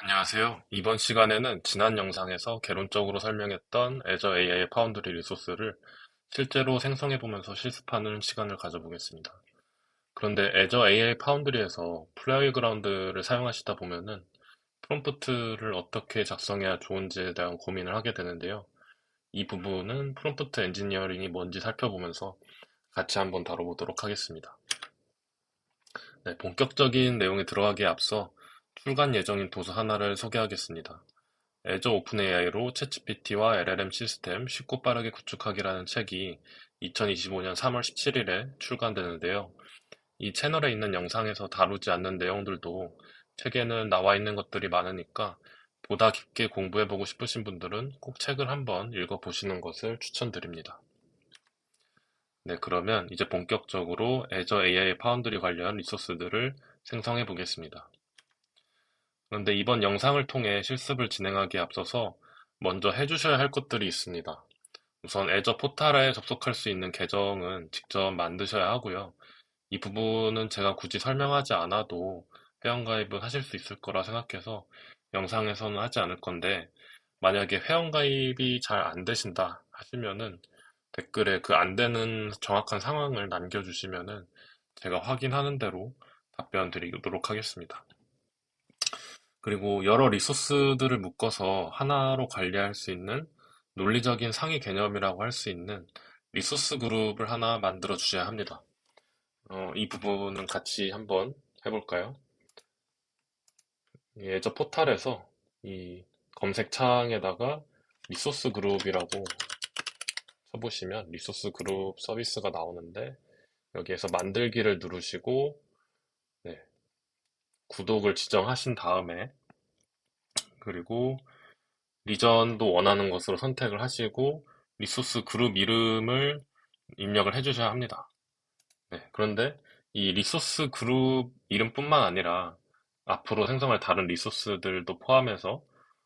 안녕하세요. 이번 시간에는 지난 영상에서 개론적으로 설명했던 Azure AI 파운드리 리소스를 실제로 생성해보면서 실습하는 시간을 가져보겠습니다. 그런데 Azure AI 파운드리에서 플레이그라운드를 사용하시다 보면은 프롬프트를 어떻게 작성해야 좋은지에 대한 고민을 하게 되는데요. 이 부분은 프롬프트 엔지니어링이 뭔지 살펴보면서 같이 한번 다뤄보도록 하겠습니다. 네, 본격적인 내용에 들어가기에 앞서 출간 예정인 도서 하나를 소개하겠습니다. 애저 오픈AI로 챗GPT와 LLM 시스템 쉽고 빠르게 구축하기라는 책이 2025년 3월 17일에 출간되는데요. 이 채널에 있는 영상에서 다루지 않는 내용들도 책에는 나와 있는 것들이 많으니까 보다 깊게 공부해보고 싶으신 분들은 꼭 책을 한번 읽어보시는 것을 추천드립니다. 네, 그러면 이제 본격적으로 애저 AI 파운드리 관련 리소스들을 생성해 보겠습니다. 그런데 이번 영상을 통해 실습을 진행하기에 앞서서 먼저 해주셔야 할 것들이 있습니다. 우선 애저 포탈에 접속할 수 있는 계정은 직접 만드셔야 하고요. 이 부분은 제가 굳이 설명하지 않아도 회원가입은 하실 수 있을 거라 생각해서 영상에서는 하지 않을 건데, 만약에 회원가입이 잘 안 되신다 하시면은 댓글에 그 안 되는 정확한 상황을 남겨주시면은 제가 확인하는 대로 답변 드리도록 하겠습니다. 그리고 여러 리소스들을 묶어서 하나로 관리할 수 있는 논리적인 상위 개념이라고 할 수 있는 리소스 그룹을 하나 만들어 주셔야 합니다. 이 부분은 같이 한번 해볼까요? 저 포탈에서 이 검색창에다가 리소스 그룹이라고 쳐보시면 리소스 그룹 서비스가 나오는데, 여기에서 만들기를 누르시고, 네, 구독을 지정하신 다음에, 그리고 리전도 원하는 것으로 선택을 하시고 리소스 그룹 이름을 입력을 해주셔야 합니다. 네, 그런데 이 리소스 그룹 이름뿐만 아니라 앞으로 생성할 다른 리소스들도 포함해서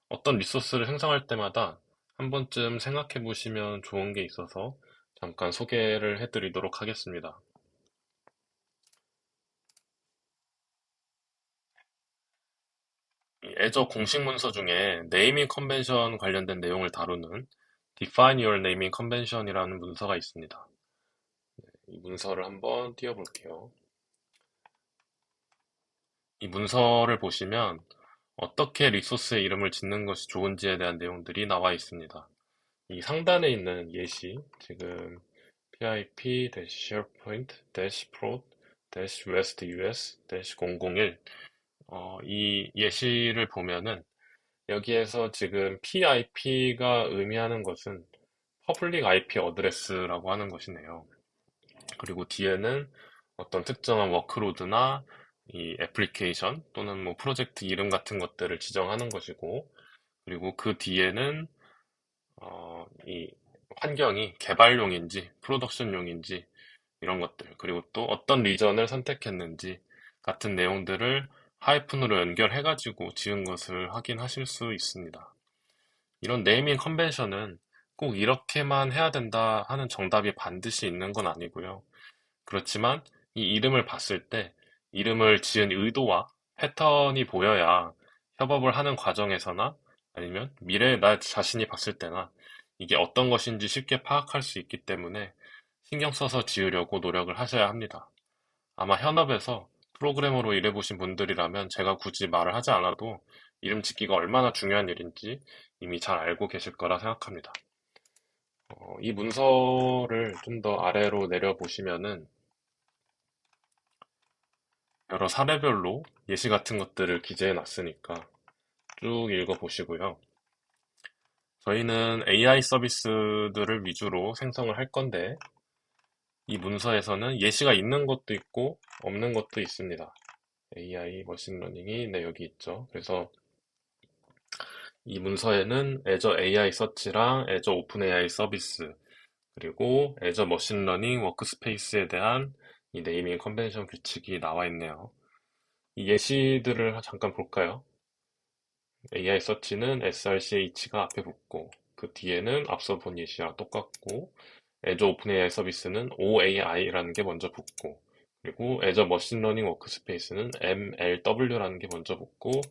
어떤 리소스를 생성할 때마다 한 번쯤 생각해 보시면 좋은 게 있어서 잠깐 소개를 해드리도록 하겠습니다. 이 애저 공식 문서 중에 네이밍 컨벤션 관련된 내용을 다루는 Define Your Naming Convention이라는 문서가 있습니다. 이 문서를 한번 띄워볼게요. 이 문서를 보시면 어떻게 리소스의 이름을 짓는 것이 좋은지에 대한 내용들이 나와 있습니다. 이 상단에 있는 예시, 지금 pip-sharepoint-prod-west-us-001 이 예시를 보면은 여기에서 지금 PIP가 의미하는 것은 Public IP Address라고 하는 것이네요. 그리고 뒤에는 어떤 특정한 워크로드나 이 애플리케이션 또는 뭐 프로젝트 이름 같은 것들을 지정하는 것이고, 그리고 그 뒤에는 이 환경이 개발용인지 프로덕션용인지 이런 것들, 그리고 또 어떤 리전을 선택했는지 같은 내용들을 하이픈으로 연결해가지고 지은 것을 확인하실 수 있습니다. 이런 네이밍 컨벤션은 꼭 이렇게만 해야 된다 하는 정답이 반드시 있는 건 아니고요. 그렇지만 이 이름을 봤을 때 이름을 지은 의도와 패턴이 보여야 협업을 하는 과정에서나 아니면 미래에 나 자신이 봤을 때나 이게 어떤 것인지 쉽게 파악할 수 있기 때문에 신경 써서 지으려고 노력을 하셔야 합니다. 아마 현업에서 프로그래머로 일해보신 분들이라면 제가 굳이 말을 하지 않아도 이름 짓기가 얼마나 중요한 일인지 이미 잘 알고 계실 거라 생각합니다. 이 문서를 좀 더 아래로 내려보시면은 여러 사례별로 예시 같은 것들을 기재해 놨으니까 쭉 읽어보시고요. 저희는 AI 서비스들을 위주로 생성을 할 건데, 이 문서에서는 예시가 있는 것도 있고 없는 것도 있습니다. AI 머신러닝이 네, 여기 있죠. 그래서 이 문서에는 Azure AI 서치랑 Azure OpenAI 서비스, 그리고 Azure 머신러닝 워크스페이스에 대한 이 네이밍 컨벤션 규칙이 나와 있네요. 이 예시들을 잠깐 볼까요? AI 서치는 srch가 앞에 붙고, 그 뒤에는 앞서 본 예시랑 똑같고, Azure OpenAI 서비스는 OAI라는 게 먼저 붙고, 그리고 Azure 머신러닝 워크스페이스는 MLW라는 게 먼저 붙고,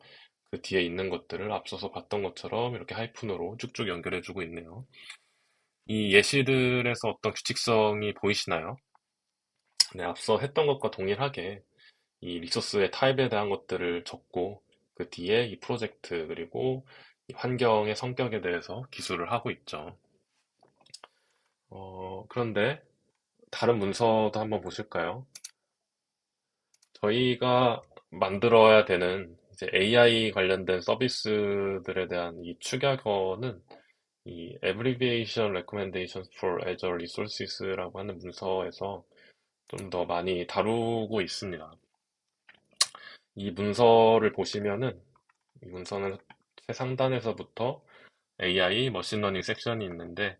그 뒤에 있는 것들을 앞서서 봤던 것처럼 이렇게 하이픈으로 쭉쭉 연결해주고 있네요. 이 예시들에서 어떤 규칙성이 보이시나요? 네, 앞서 했던 것과 동일하게 이 리소스의 타입에 대한 것들을 적고 그 뒤에 이 프로젝트 그리고 이 환경의 성격에 대해서 기술을 하고 있죠. 그런데 다른 문서도 한번 보실까요? 저희가 만들어야 되는 이제 AI 관련된 서비스들에 대한 이 축약어는 이 Abbreviation Recommendations for Azure Resources라고 하는 문서에서 좀 더 많이 다루고 있습니다. 이 문서를 보시면은 이 문서는 최상단에서부터 AI, 머신러닝 섹션이 있는데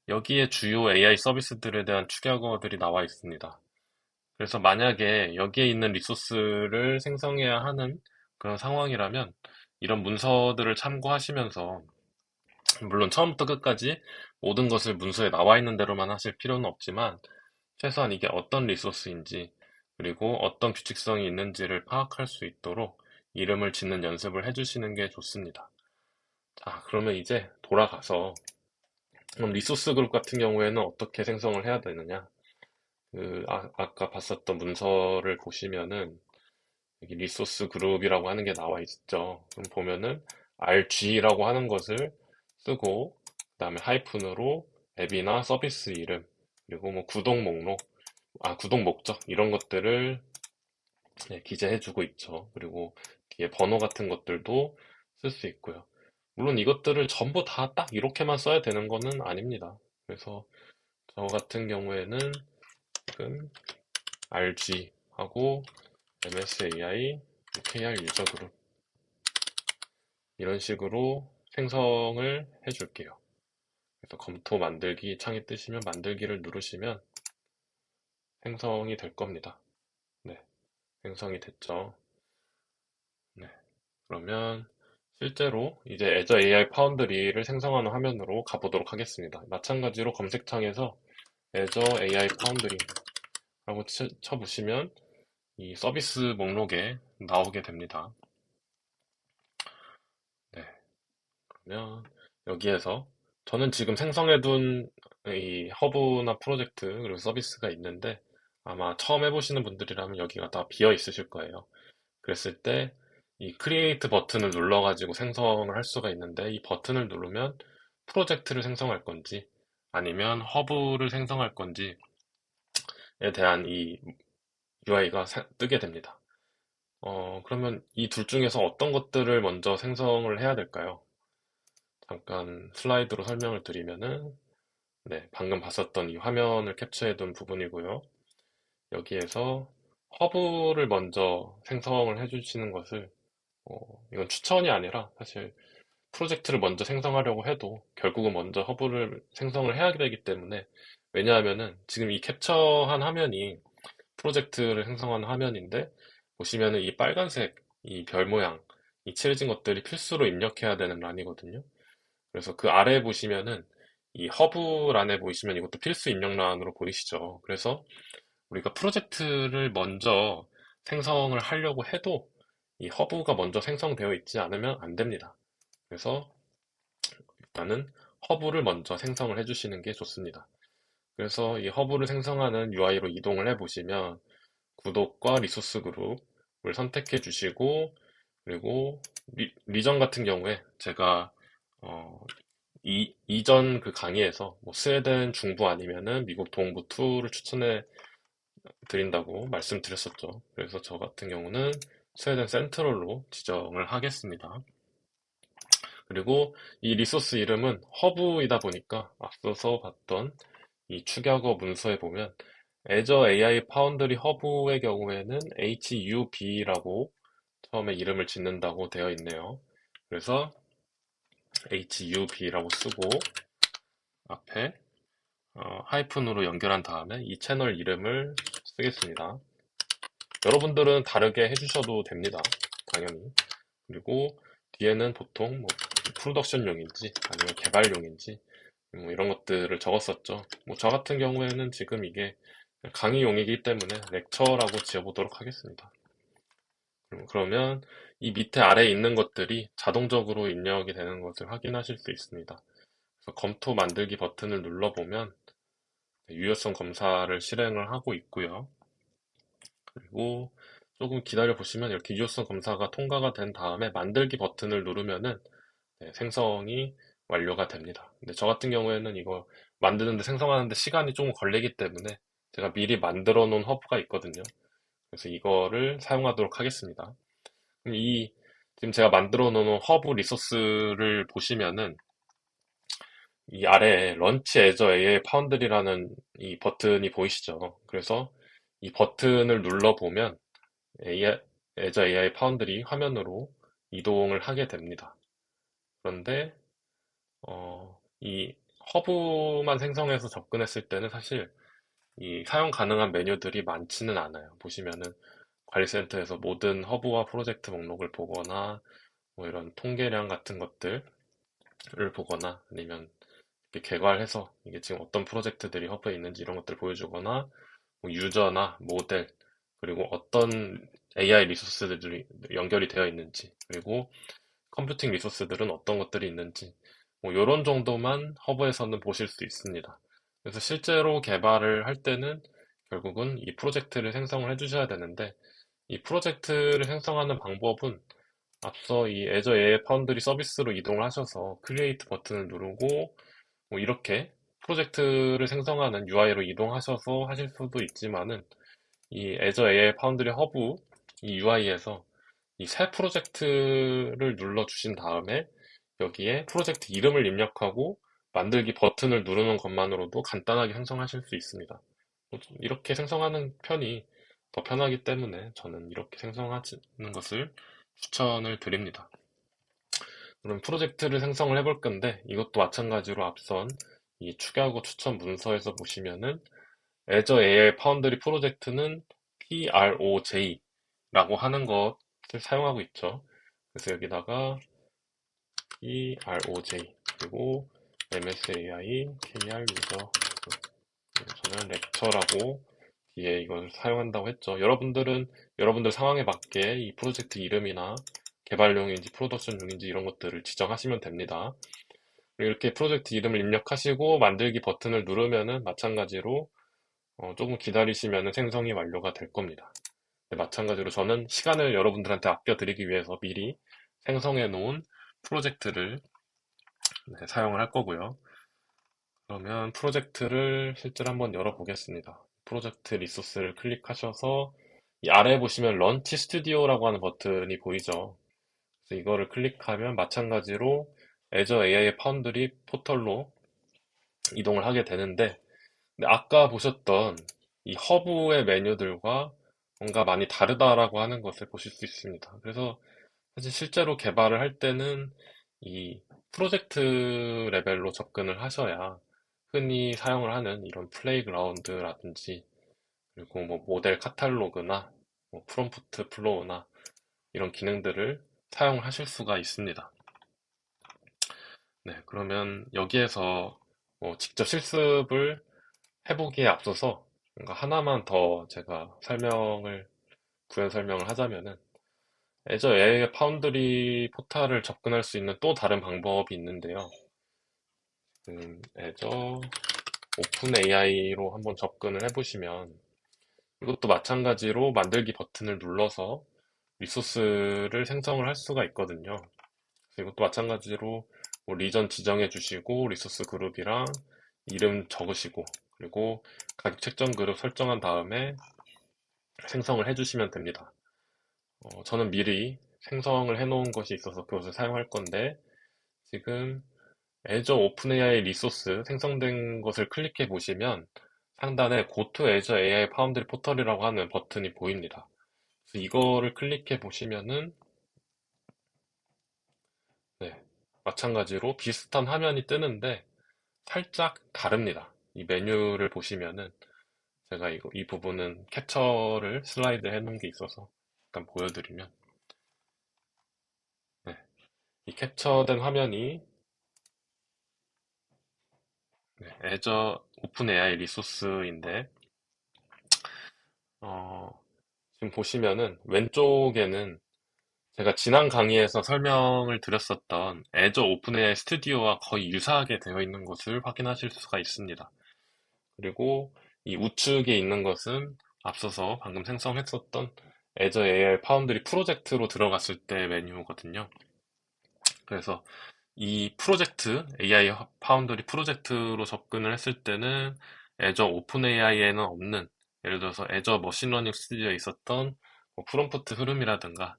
여기에 주요 AI 서비스들에 대한 축약어들이 나와 있습니다. 그래서 만약에 여기에 있는 리소스를 생성해야 하는 그런 상황이라면 이런 문서들을 참고하시면서 물론 처음부터 끝까지 모든 것을 문서에 나와 있는 대로만 하실 필요는 없지만 최소한 이게 어떤 리소스인지 그리고 어떤 규칙성이 있는지를 파악할 수 있도록 이름을 짓는 연습을 해주시는 게 좋습니다. 자, 그러면 이제 돌아가서 그럼 리소스 그룹 같은 경우에는 어떻게 생성을 해야 되느냐? 아까 봤었던 문서를 보시면은 여기 리소스 그룹이라고 하는 게 나와 있죠. 그럼 보면은 RG라고 하는 것을 쓰고 그다음에 하이픈으로 앱이나 서비스 이름 그리고 뭐 구독 목록, 구독 목적 이런 것들을 네, 기재해주고 있죠. 그리고 뒤에 번호 같은 것들도 쓸 수 있고요. 물론 이것들을 전부 다 딱 이렇게만 써야 되는 거는 아닙니다. 그래서 저 같은 경우에는 지금 RG 하고 MSAI, KR 유저 그룹 이런 식으로 생성을 해줄게요. 그래서 검토 만들기 창에 뜨시면 만들기를 누르시면 생성이 될 겁니다. 네, 생성이 됐죠. 네, 그러면 실제로 이제 Azure AI 파운드리를 생성하는 화면으로 가보도록 하겠습니다. 마찬가지로 검색창에서 Azure AI 파운드리라고 쳐보시면 이 서비스 목록에 나오게 됩니다. 네, 그러면 여기에서 저는 지금 생성해둔 이 허브나 프로젝트 그리고 서비스가 있는데 아마 처음 해보시는 분들이라면 여기가 다 비어 있으실 거예요. 그랬을 때 이 크리에이트 버튼을 눌러가지고 생성을 할 수가 있는데 이 버튼을 누르면 프로젝트를 생성할 건지 아니면 허브를 생성할 건지에 대한 이 UI가 뜨게 됩니다. 그러면 이 둘 중에서 어떤 것들을 먼저 생성을 해야 될까요? 잠깐 슬라이드로 설명을 드리면은 네, 방금 봤었던 이 화면을 캡처해둔 부분이고요. 여기에서 허브를 먼저 생성을 해주시는 것을 이건 추천이 아니라 사실 프로젝트를 먼저 생성하려고 해도 결국은 먼저 허브를 생성을 해야 되기 때문에 왜냐하면은 지금 이 캡처한 화면이 프로젝트를 생성한 화면인데 보시면은 이 빨간색 이 별 모양 이 칠해진 것들이 필수로 입력해야 되는 란이거든요. 그래서 그 아래에 보시면은 이 허브란에 보이시면 이것도 필수 입력란으로 보이시죠. 그래서 우리가 프로젝트를 먼저 생성을 하려고 해도 이 허브가 먼저 생성되어 있지 않으면 안 됩니다. 그래서 일단은 허브를 먼저 생성을 해주시는 게 좋습니다. 그래서 이 허브를 생성하는 UI로 이동을 해보시면 구독과 리소스 그룹을 선택해 주시고 그리고 리전 같은 경우에 제가 어, 이전 그 강의에서 뭐 스웨덴 중부 아니면은 미국 동부 2를 추천해 드린다고 말씀드렸었죠. 그래서 저 같은 경우는 스웨덴 센트럴로 지정을 하겠습니다. 그리고 이 리소스 이름은 허브이다 보니까 앞서서 봤던 이 축약어 문서에 보면 Azure AI Foundry 허브의 경우에는 HUB라고 처음에 이름을 짓는다고 되어 있네요. 그래서 HUB라고 쓰고 앞에 하이픈으로 연결한 다음에 이 채널 이름을 쓰겠습니다. 여러분들은 다르게 해주셔도 됩니다. 당연히. 그리고 뒤에는 보통 뭐 프로덕션용인지 아니면 개발용인지 뭐 이런 것들을 적었었죠. 뭐 저 같은 경우에는 지금 이게 강의용이기 때문에 렉처라고 지어보도록 하겠습니다. 그러면 이 밑에 아래에 있는 것들이 자동적으로 입력이 되는 것을 확인하실 수 있습니다. 그래서 검토 만들기 버튼을 눌러보면 유효성 검사를 실행을 하고 있고요. 그리고 조금 기다려 보시면 이렇게 유효성 검사가 통과가 된 다음에 만들기 버튼을 누르면은 생성이 완료가 됩니다. 근데 저 같은 경우에는 이거 만드는데 생성하는데 시간이 조금 걸리기 때문에 제가 미리 만들어 놓은 허브가 있거든요. 그래서 이거를 사용하도록 하겠습니다. 그럼 지금 제가 만들어 놓은 허브 리소스를 보시면은 이 아래에 런치 애저 AI 파운드리라는 이 버튼이 보이시죠? 그래서 이 버튼을 눌러보면 애저 AI 파운드리 화면으로 이동을 하게 됩니다. 그런데 이 허브만 생성해서 접근했을 때는 사실 이 사용 가능한 메뉴들이 많지는 않아요. 보시면은 관리센터에서 모든 허브와 프로젝트 목록을 보거나 뭐 이런 통계량 같은 것들을 보거나 아니면 이렇게 개괄해서 이게 지금 어떤 프로젝트들이 허브에 있는지 이런 것들을 보여주거나 뭐 유저나 모델 그리고 어떤 AI 리소스들이 연결이 되어 있는지 그리고 컴퓨팅 리소스들은 어떤 것들이 있는지 뭐 이런 정도만 허브에서는 보실 수 있습니다. 그래서 실제로 개발을 할 때는 결국은 이 프로젝트를 생성을 해주셔야 되는데 이 프로젝트를 생성하는 방법은 앞서 이 애저 AI 파운드리 서비스로 이동을 하셔서 크리에이트 버튼을 누르고 뭐 이렇게 프로젝트를 생성하는 UI로 이동하셔서 하실 수도 있지만은 이 애저 AI 파운드리 허브 이 UI에서 이 새 프로젝트를 눌러주신 다음에 여기에 프로젝트 이름을 입력하고 만들기 버튼을 누르는 것만으로도 간단하게 생성하실 수 있습니다. 이렇게 생성하는 편이 더 편하기 때문에 저는 이렇게 생성하는 것을 추천을 드립니다. 그럼 프로젝트를 생성을 해볼 건데 이것도 마찬가지로 앞선 이 추가하고 추천 문서에서 보시면은 Azure AI Foundry 프로젝트는 PROJ라고 하는 것을 사용하고 있죠. 그래서 여기다가 PROJ 그리고 MSAI KR 유저 저는 렉처라고 뒤에 이걸 사용한다고 했죠. 여러분들 상황에 맞게 이 프로젝트 이름이나 개발용인지 프로덕션용인지 이런 것들을 지정하시면 됩니다. 이렇게 프로젝트 이름을 입력하시고 만들기 버튼을 누르면은 마찬가지로 조금 기다리시면은 생성이 완료가 될 겁니다. 네, 마찬가지로 저는 시간을 여러분들한테 아껴드리기 위해서 미리 생성해 놓은 프로젝트를 사용을 할 거고요. 그러면 프로젝트를 실제로 한번 열어보겠습니다. 프로젝트 리소스를 클릭하셔서 이 아래에 보시면 런치 스튜디오라고 하는 버튼이 보이죠. 그래서 이거를 클릭하면 마찬가지로 Azure AI 파운드리 포털로 이동을 하게 되는데 근데 아까 보셨던 이 허브의 메뉴들과 뭔가 많이 다르다라고 하는 것을 보실 수 있습니다. 그래서 사실 실제로 개발을 할 때는 이 프로젝트 레벨로 접근을 하셔야 흔히 사용을 하는 이런 플레이그라운드라든지 그리고 뭐 모델 카탈로그나 뭐 프롬프트 플로우나 이런 기능들을 사용을 하실 수가 있습니다. 네, 그러면 여기에서 뭐 직접 실습을 해보기에 앞서서 뭔가 하나만 더 제가 부연 설명을 하자면은 Azure AI 파운드리 포탈을 접근할 수 있는 또 다른 방법이 있는데요. Azure 오픈 AI로 한번 접근을 해보시면 이것도 마찬가지로 만들기 버튼을 눌러서 리소스를 생성을 할 수가 있거든요. 그래서 이것도 마찬가지로 뭐 리전 지정해 주시고 리소스 그룹이랑 이름 적으시고 그리고 가격 책정 그룹 설정한 다음에 생성을 해주시면 됩니다. 저는 미리 생성을 해놓은 것이 있어서 그것을 사용할 건데 지금 Azure OpenAI 리소스 생성된 것을 클릭해 보시면 상단에 Go to Azure AI Foundry 포털이라고 하는 버튼이 보입니다. 그래서 이거를 클릭해 보시면은 네, 마찬가지로 비슷한 화면이 뜨는데 살짝 다릅니다. 이 메뉴를 보시면은 제가 이 부분은 캡처를 슬라이드 해놓은 게 있어서 잠깐 보여드리면 네, 이 캡처된 화면이 Azure 오픈 AI 리소스인데 어, 지금 보시면은 왼쪽에는 제가 지난 강의에서 설명을 드렸었던 애저 오픈AI 스튜디오와 거의 유사하게 되어 있는 것을 확인하실 수가 있습니다. 그리고 이 우측에 있는 것은 앞서서 방금 생성했었던 애저 AI 파운드리 프로젝트로 들어갔을 때 메뉴거든요. 그래서 이 프로젝트, AI 파운드리 프로젝트로 접근을 했을 때는 애저 오픈 AI에는 없는, 예를 들어서 애저 머신러닝 스튜디오에 있었던 뭐 프롬프트 흐름이라든가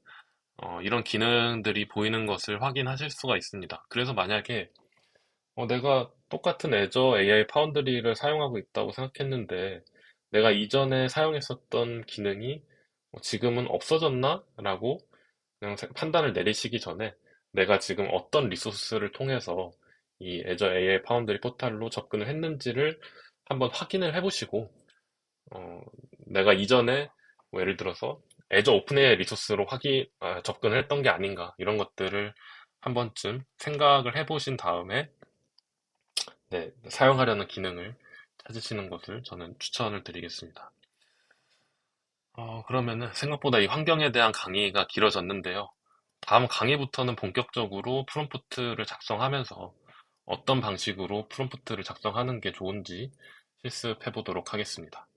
이런 기능들이 보이는 것을 확인하실 수가 있습니다. 그래서 만약에 내가 똑같은 애저 AI 파운드리를 사용하고 있다고 생각했는데 내가 이전에 사용했었던 기능이 지금은 없어졌나? 라고 그냥 판단을 내리시기 전에 내가 지금 어떤 리소스를 통해서 이 애저 AI 파운드리 포탈로 접근을 했는지를 한번 확인을 해보시고 어, 내가 이전에 뭐 예를 들어서 애저 오픈AI 리소스로 접근을 했던 게 아닌가 이런 것들을 한 번쯤 생각을 해보신 다음에 네, 사용하려는 기능을 찾으시는 것을 저는 추천을 드리겠습니다. 그러면은 생각보다 이 환경에 대한 강의가 길어졌는데요. 다음 강의부터는 본격적으로 프롬프트를 작성하면서 어떤 방식으로 프롬프트를 작성하는 게 좋은지 실습해 보도록 하겠습니다.